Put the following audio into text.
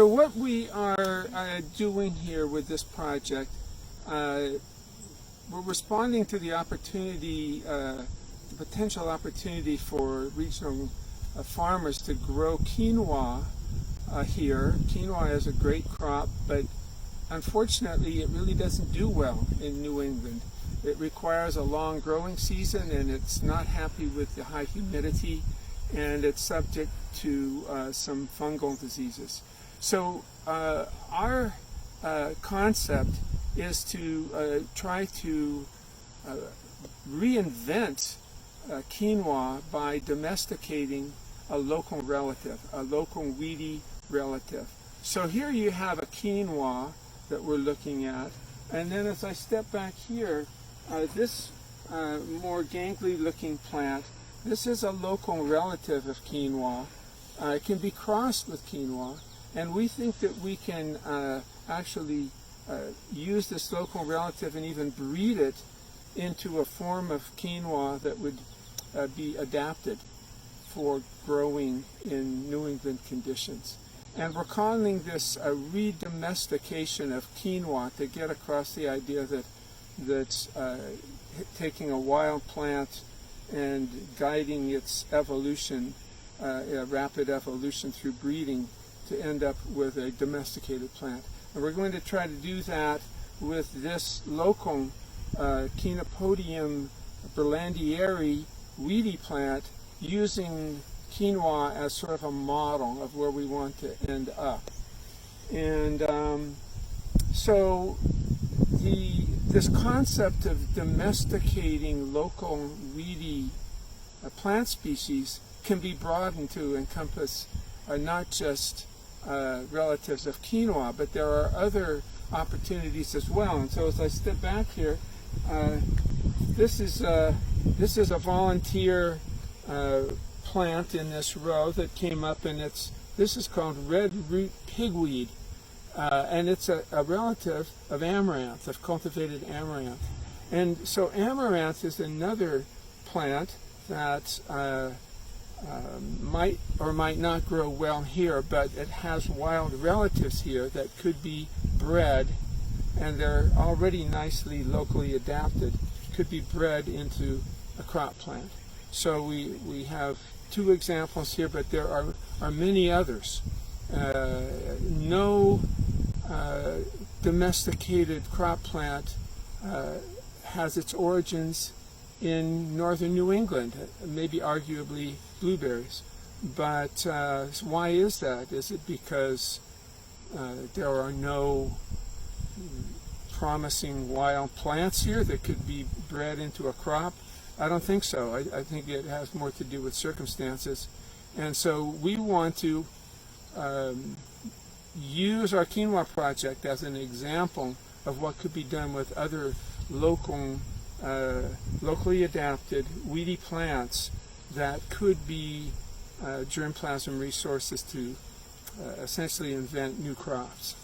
So what we are doing here with this project, we're responding to the opportunity, the potential opportunity for regional farmers to grow quinoa here. Quinoa is a great crop, but unfortunately it really doesn't do well in New England. It requires a long growing season, and it's not happy with the high humidity, and it's subject to some fungal diseases. So our concept is to try to reinvent quinoa by domesticating a local relative, a local weedy relative. So here you have a quinoa that we're looking at, and then as I step back here, this more gangly looking plant, this is a local relative of quinoa. It can be crossed with quinoa, and we think that we can actually use this local relative and even breed it into a form of quinoa that would be adapted for growing in New England conditions. And we're calling this a re-domestication of quinoa to get across the idea that taking a wild plant and guiding its evolution, rapid evolution through breeding, to end up with a domesticated plant. And we're going to try to do that with this local Chenopodium berlandieri weedy plant, using quinoa as sort of a model of where we want to end up. And so this concept of domesticating local weedy plant species can be broadened to encompass not just relatives of quinoa, but there are other opportunities as well. And so as I step back here, this is a volunteer plant in this row that came up, and this is called red root pigweed, and it's a relative of amaranth, of cultivated amaranth. And so amaranth is another plant that might or might not grow well here, but it has wild relatives here that could be bred, and they're already nicely locally adapted, could be bred into a crop plant. So we have two examples here, but there are many others. No domesticated crop plant has its origins in northern New England, maybe arguably blueberries. But why is that? Is it because there are no promising wild plants here that could be bred into a crop? I don't think so. I think it has more to do with circumstances. And so we want to use our quinoa project as an example of what could be done with other locally adapted weedy plants that could be germplasm resources to essentially invent new crops.